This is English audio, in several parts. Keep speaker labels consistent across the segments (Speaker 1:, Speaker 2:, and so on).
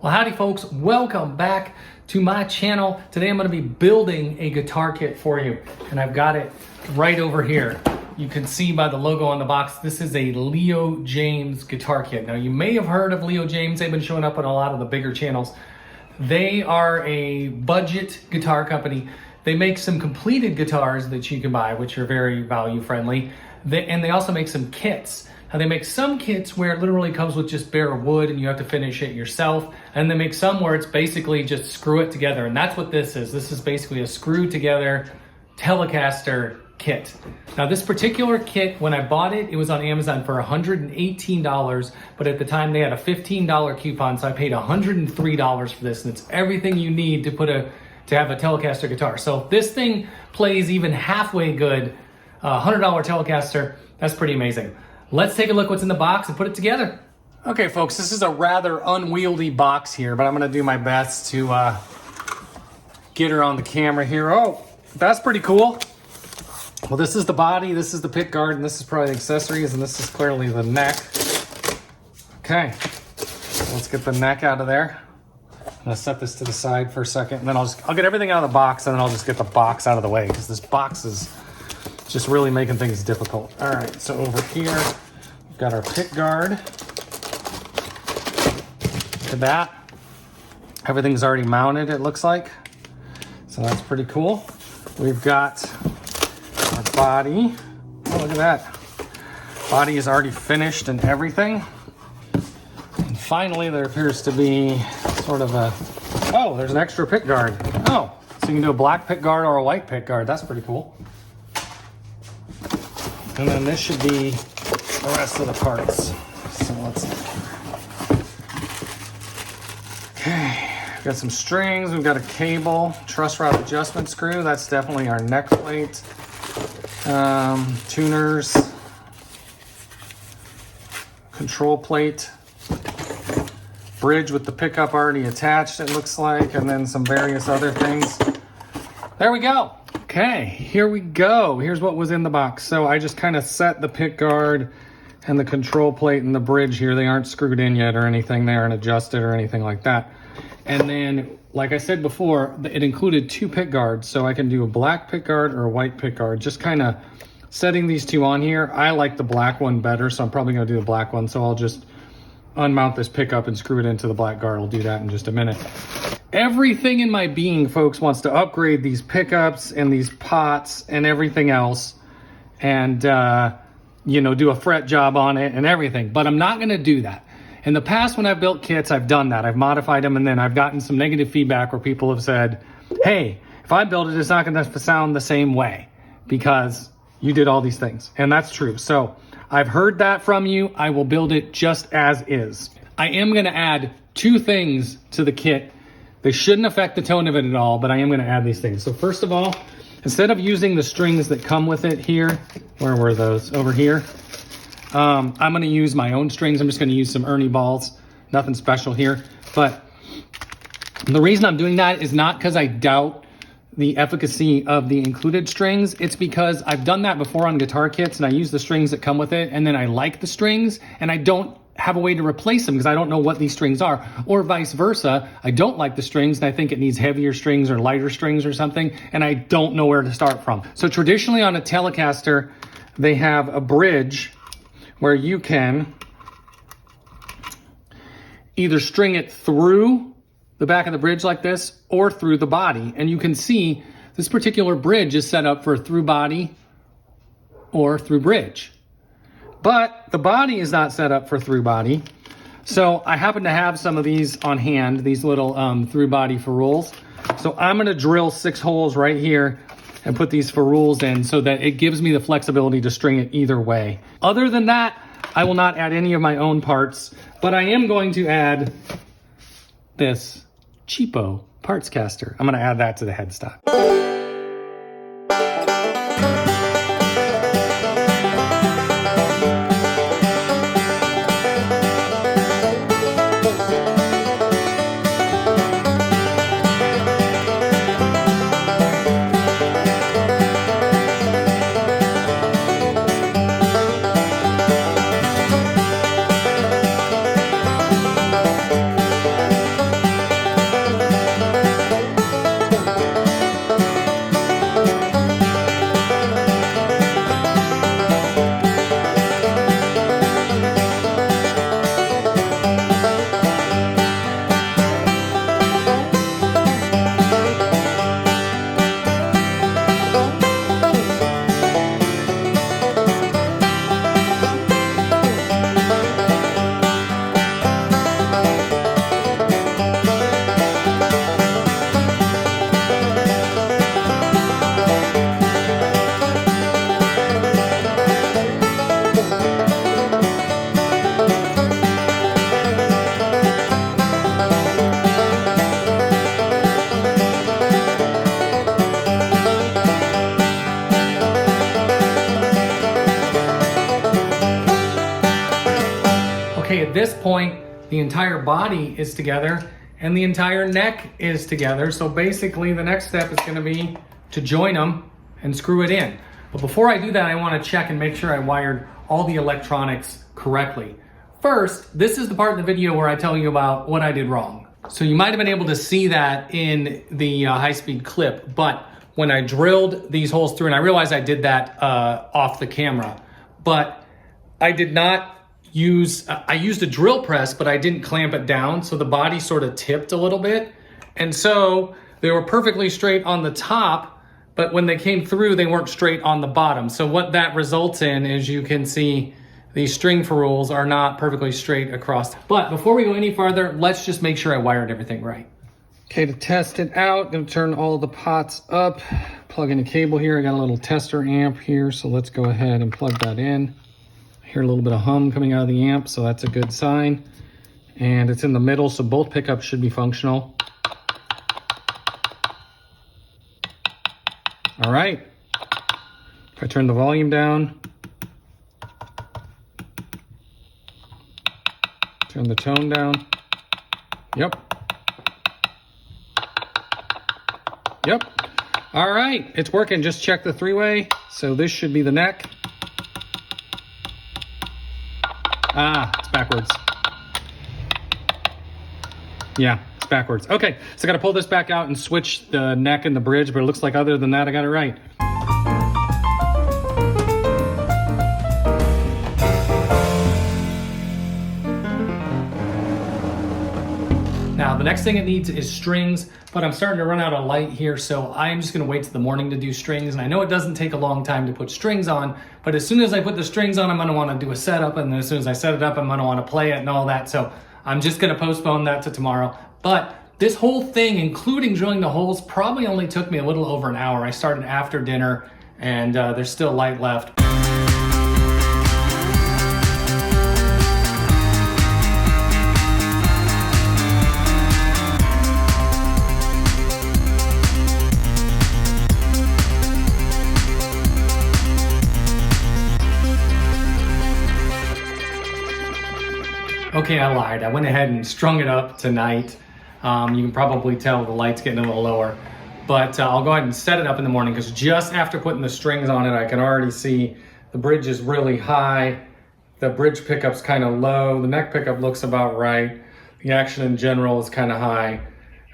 Speaker 1: Well, howdy folks, welcome back to my channel. Today I'm going to be building a guitar kit for you, and I've got it right over here. You can see by the logo on the box, this is a Leo Jaymz guitar kit. Now you may have heard of Leo Jaymz, they've been showing up on a lot of the bigger channels. They are a budget guitar company. They make some completed guitars that you can buy, which are very value friendly. And they also make some kits. Now they make some kits where it literally comes with just bare wood and you have to finish it yourself. And they make some where it's basically just screw it together. And that's what this is. This is basically a screw together Telecaster kit. Now this particular kit, when I bought it, it was on Amazon for $118, but at the time they had a $15 coupon, so I paid $103 for this, and it's everything you need to have a Telecaster guitar. So if this thing plays even halfway good, $100 Telecaster, that's pretty amazing. Let's take a look what's in the box and put it together. Okay folks, this is a rather unwieldy box here, but I'm gonna do my best to get her on the camera here. Oh, that's pretty cool. Well, this is the body, this is the pick guard, and this is probably the accessories, and this is clearly the neck. Okay, let's get the neck out of there. I'm gonna set this to the side for a second, and then I'll get everything out of the box, and then I'll just get the box out of the way, because this box is just really making things difficult. All right, so over here, we've got our pick guard. Look at that. Everything's already mounted, it looks like. So that's pretty cool. We've got our body. Oh, look at that. Body is already finished and everything. And finally, there appears to be sort of oh, there's an extra pick guard. Oh, so you can do a black pick guard or a white pick guard. That's pretty cool. And then this should be the rest of the parts. So let's okay. We've got some strings, we've got a cable, truss rod adjustment screw. That's definitely our neck plate. Tuners, control plate, bridge with the pickup already attached, it looks like, and then some various other things. There we go. Okay, here we go. Here's what was in the box. So I just kind of set the pick guard and the control plate and the bridge here. They aren't screwed in yet or anything. They aren't adjusted or anything like that. And then, like I said before, it included two pick guards. So I can do a black pick guard or a white pick guard. Just kind of setting these two on here. I like the black one better, so I'm probably gonna do the black one. So I'll just unmount this pickup and screw it into the black guard. I'll do that in just a minute. Everything in my being, folks, wants to upgrade these pickups and these pots and everything else, and you know, do a fret job on it and everything, but I'm not gonna do that. In the past, when I've built kits, I've done that. I've modified them, and then I've gotten some negative feedback where people have said, hey, if I build it, it's not gonna sound the same way because you did all these things. And that's true. So I've heard that from you. I will build it just as is. I am gonna add two things to the kit. They shouldn't affect the tone of it at all, but I am gonna add these things. So first of all, instead of using the strings that come with it here, where were those? Over here. I'm gonna use my own strings. I'm just gonna use some Ernie balls. Nothing special here. But the reason I'm doing that is not because I doubt the efficacy of the included strings. It's because I've done that before on guitar kits, and I use the strings that come with it, and then I like the strings, and I don't have a way to replace them because I don't know what these strings are, or vice versa. I don't like the strings and I think it needs heavier strings or lighter strings or something, and I don't know where to start from. So traditionally on a Telecaster, they have a bridge where you can either string it through the back of the bridge like this or through the body. And you can see this particular bridge is set up for through body or through bridge. But the body is not set up for through body. So I happen to have some of these on hand, these little through body ferrules. So I'm gonna drill 6 holes right here and put these ferrules in so that it gives me the flexibility to string it either way. Other than that, I will not add any of my own parts, but I am going to add this cheapo partscaster. I'm gonna add that to the headstock. Okay, at this point, the entire body is together and the entire neck is together. So basically the next step is gonna be to join them and screw it in. But before I do that, I wanna check and make sure I wired all the electronics correctly. First, this is the part of the video where I tell you about what I did wrong. So you might have been able to see that in the high-speed clip, but when I drilled these holes through, and I realized I did that off the camera, but I did not use, I used a drill press, but I didn't clamp it down, so the body sort of tipped a little bit. And so they were perfectly straight on the top, but when they came through, they weren't straight on the bottom. So what that results in is you can see these string ferrules are not perfectly straight across. But before we go any farther, let's just make sure I wired everything right. Okay, to test it out, gonna turn all the pots up, plug in a cable here. I got a little tester amp here, so let's go ahead and plug that in. Hear a little bit of hum coming out of the amp, so that's a good sign. And it's in the middle, so both pickups should be functional. All right, if I turn the volume down, turn the tone down, yep. Yep, all right, it's working. Just check the three-way, so this should be the neck. Ah, it's backwards. Yeah, it's backwards. Okay, so I gotta pull this back out and switch the neck and the bridge, but it looks like other than that, I got it right. Now, the next thing it needs is strings, but I'm starting to run out of light here, so I'm just gonna wait till the morning to do strings. And I know it doesn't take a long time to put strings on, but as soon as I put the strings on, I'm gonna wanna do a setup, and then as soon as I set it up, I'm gonna wanna play it and all that. So I'm just gonna postpone that to tomorrow. But this whole thing, including drilling the holes, probably only took me a little over an hour. I started after dinner, and there's still light left. Okay, I lied. I went ahead and strung it up tonight. You can probably tell the light's getting a little lower, but I'll go ahead and set it up in the morning, because just after putting the strings on it, I can already see the bridge is really high. The bridge pickup's kind of low. The neck pickup looks about right. The action in general is kind of high.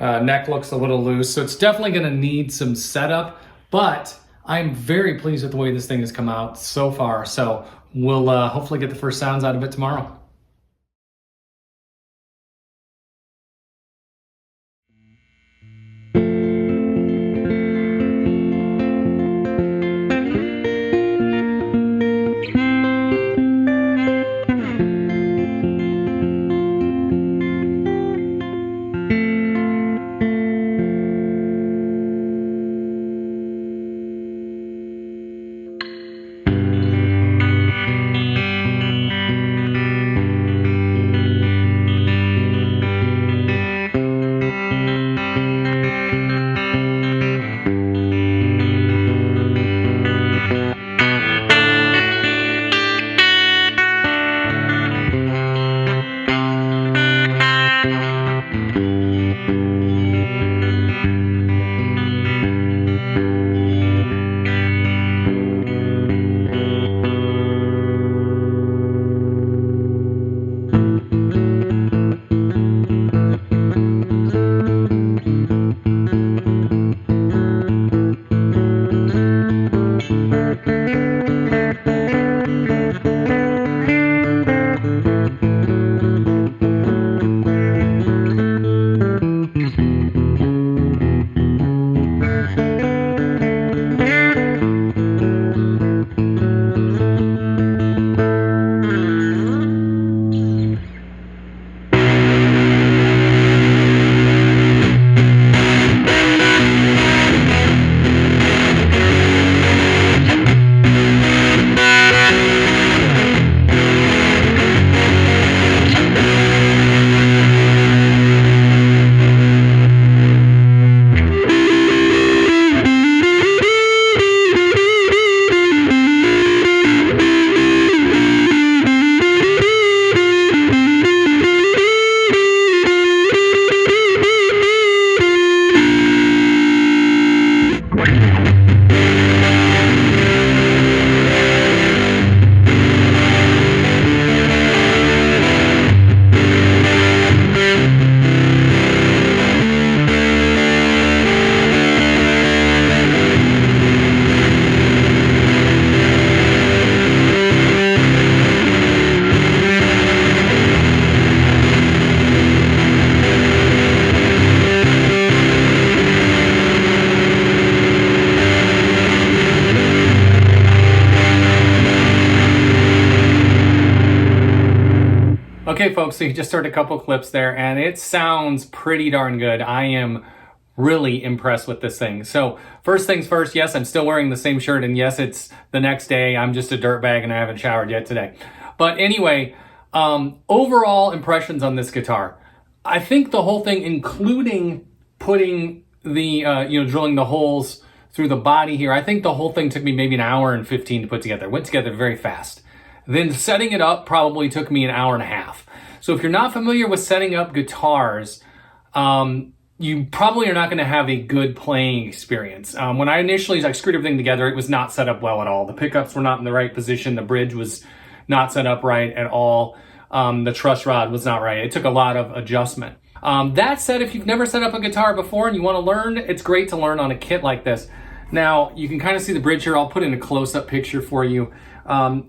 Speaker 1: Neck looks a little loose, so it's definitely gonna need some setup, but I'm very pleased with the way this thing has come out so far. So we'll hopefully get the first sounds out of it tomorrow. Okay, folks, so you just heard a couple clips there, and it sounds pretty darn good. I am really impressed with this thing. So first things first, yes, I'm still wearing the same shirt, and yes, it's the next day. I'm just a dirtbag and I haven't showered yet today. But anyway, overall impressions on this guitar. I think the whole thing, including putting the, drilling the holes through the body here, I think the whole thing took me maybe an hour and 15 to put together. It went together very fast. Then setting it up probably took me an hour and a half. So if you're not familiar with setting up guitars, you probably are not going to have a good playing experience. When I initially screwed everything together, it was not set up well at all. The pickups were not in the right position. The bridge was not set up right at all. The truss rod was not right. It took a lot of adjustment. That said, if you've never set up a guitar before and you want to learn, it's great to learn on a kit like this. Now, you can kind of see the bridge here. I'll put in a close-up picture for you.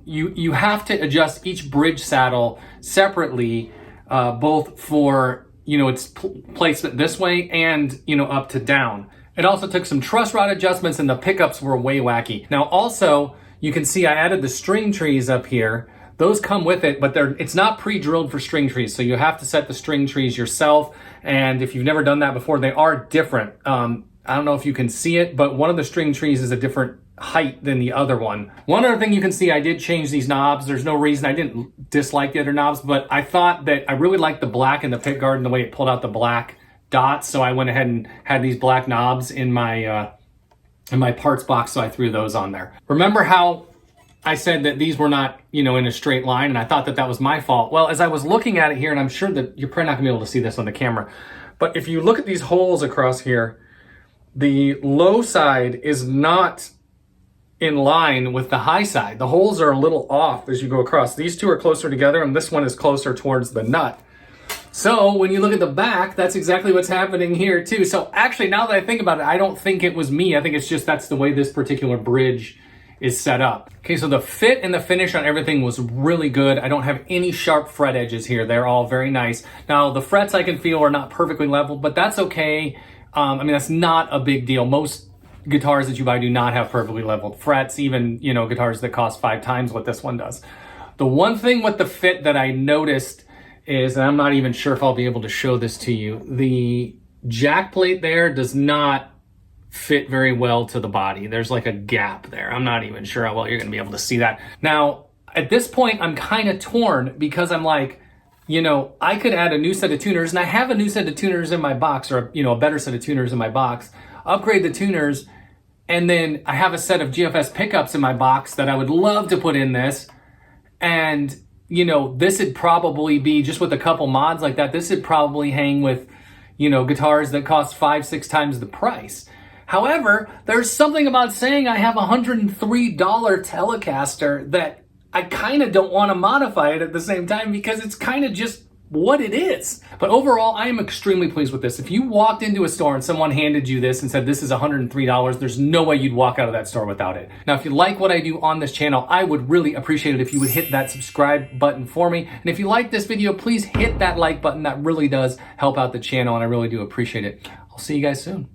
Speaker 1: You have to adjust each bridge saddle separately, both for its placement this way and, up to down. It also took some truss rod adjustments, and the pickups were way wacky. Now, also, you can see I added the string trees up here. Those come with it, but it's not pre-drilled for string trees, so you have to set the string trees yourself. And if you've never done that before, they are different. I don't know if you can see it, but one of the string trees is a different height than the other one. One other thing you can see, I did change these knobs. There's no reason I didn't dislike the other knobs, but I thought that I really liked the black in the pick guard and the way it pulled out the black dots. So I went ahead and had these black knobs in my parts box, so I threw those on there. Remember how I said that these were not, in a straight line, and I thought that that was my fault? Well, as I was looking at it here, and I'm sure that you're probably not gonna be able to see this on the camera, but if you look at these holes across here, the low side is not in line with the high side. The holes are a little off as you go across. These two are closer together, and this one is closer towards the nut. So when you look at the back, that's exactly what's happening here too. So actually, now that I think about it, I don't think it was me. I think it's just that's the way this particular bridge is set up. Okay, so the fit and the finish on everything was really good. I don't have any sharp fret edges here. They're all very nice. Now, the frets I can feel are not perfectly leveled, but that's okay. That's not a big deal. Most guitars that you buy do not have perfectly leveled frets, even, guitars that cost 5 times what this one does. The one thing with the fit that I noticed is, and I'm not even sure if I'll be able to show this to you, the jack plate there does not fit very well to the body. There's like a gap there. I'm not even sure how well you're gonna be able to see that. Now, at this point, I'm kind of torn because I'm like, I could add a new set of tuners, and I have a new set of tuners in my box, or, a better set of tuners in my box, upgrade the tuners, and then I have a set of GFS pickups in my box that I would love to put in this. And, this would probably be, just with a couple mods like that, this would probably hang with, guitars that cost 5-6 times the price. However, there's something about saying I have a $103 Telecaster that I kind of don't want to modify it at the same time, because it's kind of just what it is. But overall, I am extremely pleased with this. If you walked into a store and someone handed you this and said this is $103, there's no way you'd walk out of that store without it. Now, if you like what I do on this channel, I would really appreciate it if you would hit that subscribe button for me. And if you like this video, please hit that like button. That really does help out the channel, and I really do appreciate it. I'll see you guys soon.